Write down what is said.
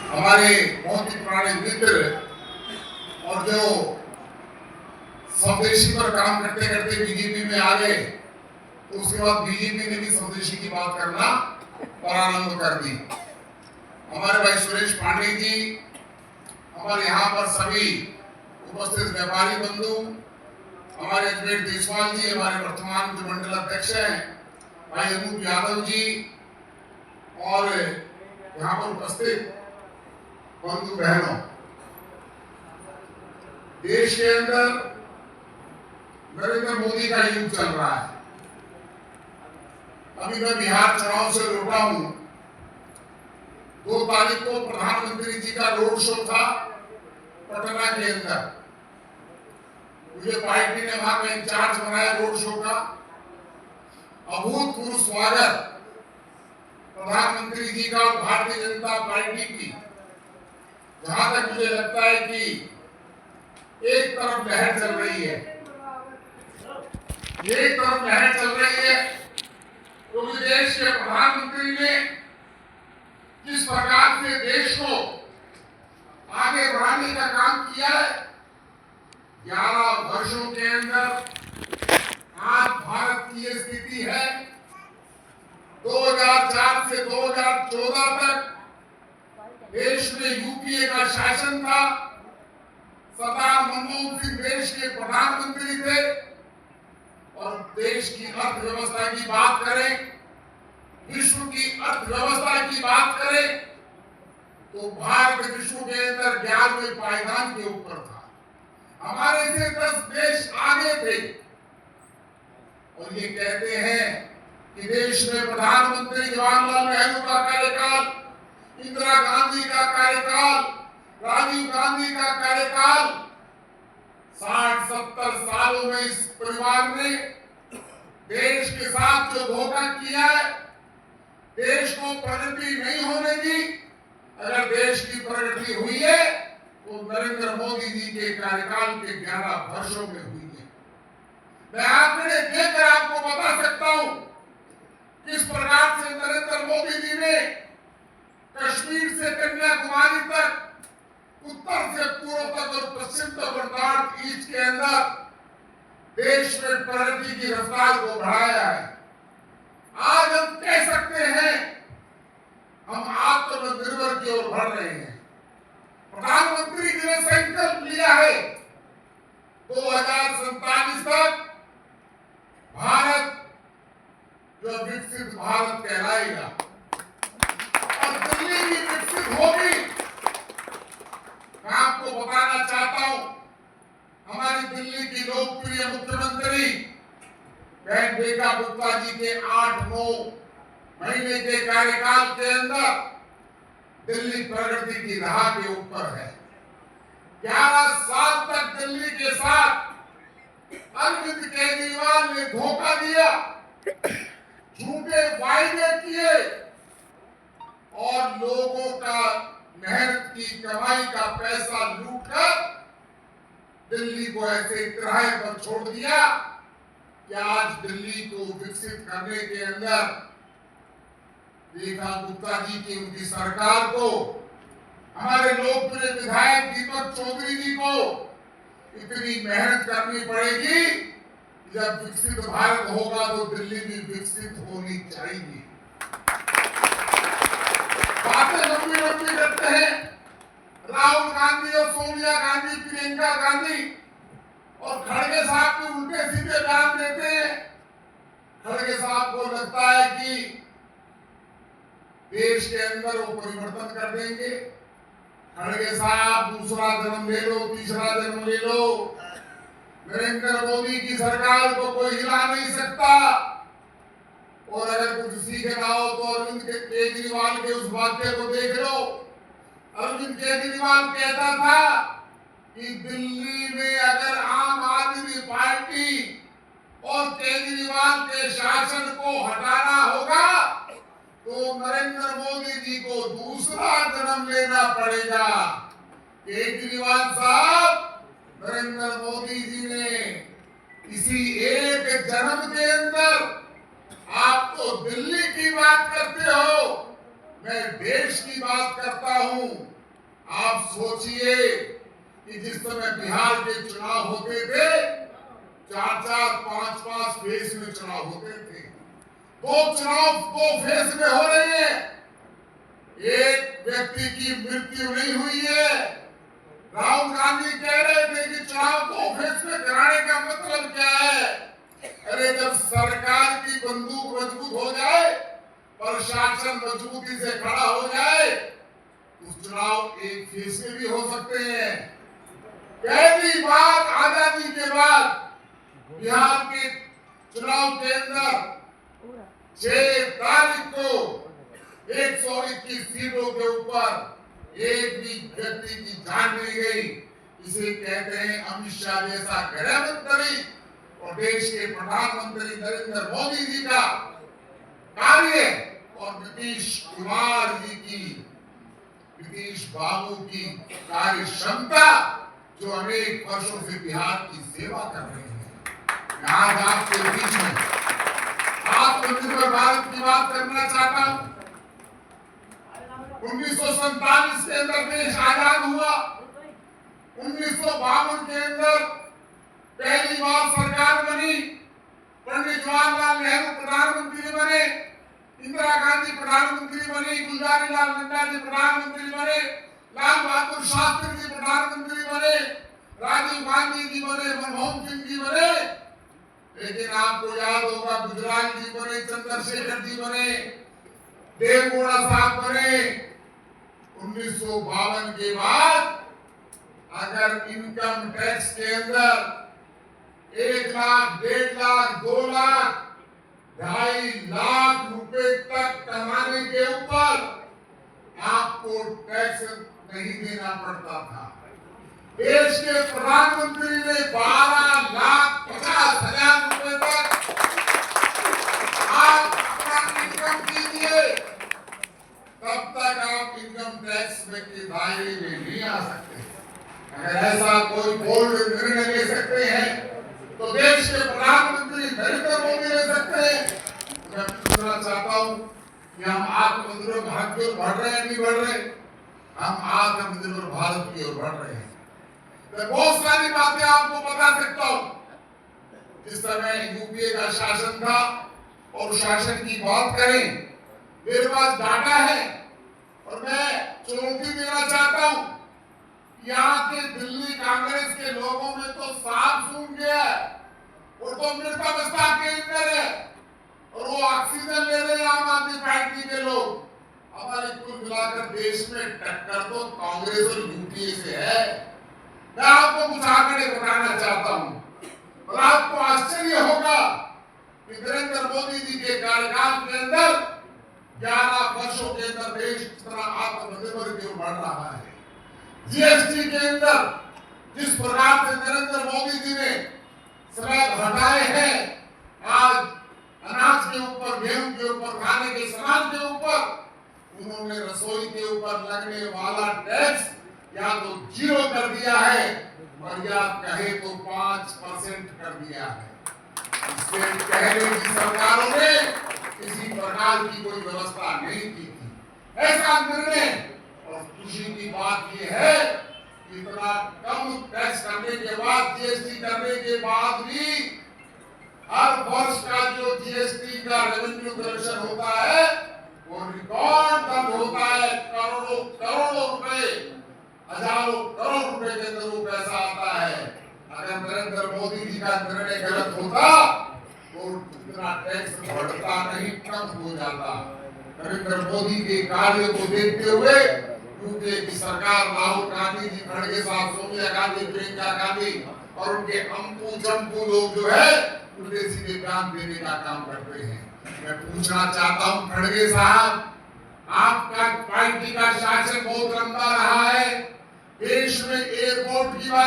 हमारे बहुत ही पुराने मित्र और जो स्वदेशी पर काम करते करते बीजेपी में आ गए, तो उसके बाद बीजेपी ने भी स्वदेशी की बात करना प्रारंभ कर दी। हमारे भाई सुरेश पांडे जी, हमारे यहाँ पर सभी उपस्थित व्यापारी बंधु, हमारे अजमेर देशवाल जी, हमारे वर्तमान जो मंडल अध्यक्ष हैं भाई अनूप यादव जी, और यहाँ पर उपस्थित बंधु बहनों, देश के अंदर नरेंद्र मोदी का युग चल रहा है। अभी मैं बिहार चुनाव से लौटा हूं। 2 तारीख को प्रधानमंत्री जी का रोड शो था पटना के अंदर। मुझे पार्टी ने वहां का इंचार्ज बनाया रोड शो का। अभूतपूर्व स्वागत प्रधानमंत्री जी का भारतीय जनता पार्टी की। जहां तक मुझे लगता है कि एक तरफ लहर चल रही है, एक तरफ लहर चल रही है, क्योंकि देश के प्रधानमंत्री ने जिस प्रकार से देश को आगे बढ़ाने का काम किया है, 11 वर्षों के अंदर आज भारत की ये स्थिति है। 2004 से 2014 तक देश में यूपीए का शासन था। सरदार मनमोहन सिंह देश के प्रधानमंत्री थे। और देश की अर्थव्यवस्था की बात करें, विश्व की अर्थव्यवस्था की बात करें, तो भारत विश्व के अंदर 11वें पायदान के ऊपर था। हमारे से 10 देश आगे थे। और ये कहते हैं कि देश में प्रधानमंत्री जवाहरलाल नेहरू का कार्यकाल, इंदिरा गांधी का कार्यकाल, राजीव गांधी का कार्यकाल, 60-70 सालों में इस परिवार ने देश के साथ जो धोखा किया है, देश को प्रगति नहीं होने दी। अगर देश की प्रगति हुई है तो नरेंद्र मोदी जी के कार्यकाल के 11 वर्षों में हुई है। मैं आंकड़े देकर आपको बता सकता हूं किस प्रकार से नरेंद्र मोदी जी ने कश्मीर से कन्याकुमारी तक, उत्तर से पूर्व तक और पश्चिम तक और नॉर्थ ईस्ट के अंदर देश में प्रगति की रफ्तार को बढ़ाया है। आज हम कह सकते हैं हम आत्मनिर्भर की ओर बढ़ रहे हैं। प्रधानमंत्री जी ने संकल्प लिया है 2047 तक भारत जो विकसित भारत कहलाएगा और दिल्ली भी विकसित होगी। मैं आपको बताना चाहता हूं, हमारी दिल्ली की लोकप्रिय मुख्यमंत्री बहन रेखा गुप्ता जी के 8-9 महीने के कार्यकाल के अंदर दिल्ली प्रगति की राह के ऊपर है। 11 साल तक दिल्ली के साथ अरविंद केजरीवाल ने धोखा दिया, झूठे वायदे किए और लोगों का मेहनत की कमाई का पैसा लूटकर दिल्ली को ऐसे किराए पर छोड़ दिया कि आज दिल्ली को विकसित करने के अंदर रेखा गुप्ता जी की उनकी सरकार को, हमारे लोकप्रिय विधायक दीपक चौधरी जी को इतनी मेहनत करनी पड़ेगी। जब विकसित भारत होगा तो दिल्ली भी विकसित होनी चाहिए। बातें लंबी लंबी करते हैं राहुल गांधी और सोनिया गांधी, प्रियंका गांधी, और खड़गे साहब भी उल्टे सीधे बयान देते हैं। खड़गे साहब को लगता है कि देश के अंदर वो परिवर्तन कर देंगे। खड़गे साहब दूसरा जन्म ले लो, तीसरा जन्म ले लो, नरेंद्र मोदी की सरकार को कोई हिला नहीं सकता। और अगर कुछ सीखना हो तो अरविंद केजरीवाल के उस वाक्य को देख लो। अरविंद केजरीवाल कहता था कि दिल्ली में अगर आम आदमी पार्टी और केजरीवाल के शासन को हटाना होगा तो नरेंद्र मोदी जी को दूसरा जन्म लेना पड़ेगा। केजरीवाल साहब, नरेंद्र मोदी जी ने इसी एक जन्म के अंदर आप तो दिल्ली की बात करते हो, मैं देश की बात करता हूं। आप सोचिए कि जिस समय बिहार के चुनाव होते थे, 4-4, 5-5 फेज में चुनाव होते थे। दो चुनाव 2 फेज में हो रहे हैं। एक व्यक्ति की मृत्यु नहीं हुई है। राहुल गांधी कह रहे थे कि चुनाव 2 फेज में कराने का मतलब क्या है? अरे जब सरकार की बंदूक मजबूत हो जाए, प्रशासन मजबूती से खड़ा हो जाए, तो चुनाव 1 फेज में भी हो सकते हैं। पहली बार आजादी के बाद बिहार के चुनाव के अंदर 6 तारीख को 121 सीटों के ऊपर एक भी व्यक्ति की जान नहीं गई। इसे कहते हैं अमित शाह जैसा गृह मंत्री और देश के प्रधानमंत्री नरेंद्र मोदी जी का कार्य और नीतीश कुमार जी की, नीतीश बाबू की कार्य क्षमता, जो अनेक वर्षों से बिहार की सेवा कर रहे हैं। आज आपके बीच में आत्मनिर्भर भारत की बात करना चाहता हूं। 1947 के अंदर देश आजाद हुआ। 1952 के अंदर पहली बार सरकार बनी। पंडित जवाहरलाल नेहरू प्रधानमंत्री बने, इंदिरा गांधी प्रधानमंत्री बनी, गुलजारी लाल नंदा जी प्रधानमंत्री बने, लाल बहादुर शास्त्री जी प्रधानमंत्री बने, राजीव गांधी जी बने, मनमोहन सिंह जी बने। लेकिन आपको याद होगा गुजराल जी बने, चंद्रशेखर जी बने, देवगौड़ा साहब बने। 1952 के बाद अगर इनकम टैक्स के अंदर 1 लाख, 1.5 लाख, 2 लाख, 2.5 लाख रुपए तक कमाने के ऊपर आपको टैक्स नहीं देना पड़ता था। देश के प्रधानमंत्री ने 12,50,000 रुपए तक आप अपना इनकम कीजिए, तब तक आप इनकम टैक्स के दायरे में नहीं आ सकते। अगर ऐसा कोई बोल्ड निर्णय ले सकते हैं तो देश के प्रधानमंत्री नरेंद्र मोदी ले सकते हैं। मैं पूछना चाहता हूं कि हम आत्मनिर्भर भारत की ओर बढ़ रहे हैं, नहीं बढ़ रहे? हम आत्मनिर्भर भारत की ओर बढ़ रहे हैं। मैं बहुत सारी बातें आपको बता सकता हूं। जिस समय यूपीए का शासन था और शासन की बात करें, मेरे पास डाटा है और मैं चुनौती देना चाहता हूं। यहाँ के दिल्ली कांग्रेस के लोगों में तो साफ सूंघ गया, वो तो मृतावस्था के अंदर है और वो ऑक्सीजन ले रहे हैं आम आदमी पार्टी के लोग। हमारे कुल मिलाकर देश में टक्कर तो कांग्रेस और यूपीए से है। मैं आपको कुछ आंकड़े बताना चाहता हूं और आपको आश्चर्य होगा कि नरेंद्र मोदी जी के कार्यकाल के अंदर 11 वर्षों के अंदर देश किस तरह आत्मनिर्भर की ओर बढ़ रहा है। जीएसटी के अंदर जिस प्रकार से नरेंद्र मोदी जी ने स्लैब हटाए हैं, आज अनाज के ऊपर, गेहूं के ऊपर, खाने के सामान के ऊपर उन्होंने रसोई के ऊपर लगने वाला टैक्स या तो 0 कर दिया है और या कहे तो 5% कर दिया है। इससे पहले की सरकारों ने किसी प्रकार की कोई व्यवस्था नहीं की थी। ऐसा निर्णय, और खुशी की बात यह है कि इतना कम टैक्स करने के बाद, जीएसटी करने के बाद भी हर वर्ष का जो जीएसटी का रेवेन्यू कलेक्शन होता है वो रिकॉर्ड दर्ज होता है। करोड़ों करोड़ों रुपए, हजारों करोड़ रुपए के अंदर वो पैसा आता है। अगर नरेंद्र मोदी जी का निर्णय गलत होता तो इतना टैक्स बढ़ता नहीं, कम हो जाता। नरेंद्र मोदी के कार्य को देखते हुए यूपीए की सरकार, राहुल गांधी जी, खड़गे साहब, सोनिया गांधी, प्रियंका गांधी और उनके अम्पू चंपू लोग जो है उल्टे सीधे बयान देने का काम करते हैं। मैं पूछना चाहता हूं खड़गे साहब, आपका पार्टी का शासन बहुत लंबा रहा है। देश में एयरपोर्ट की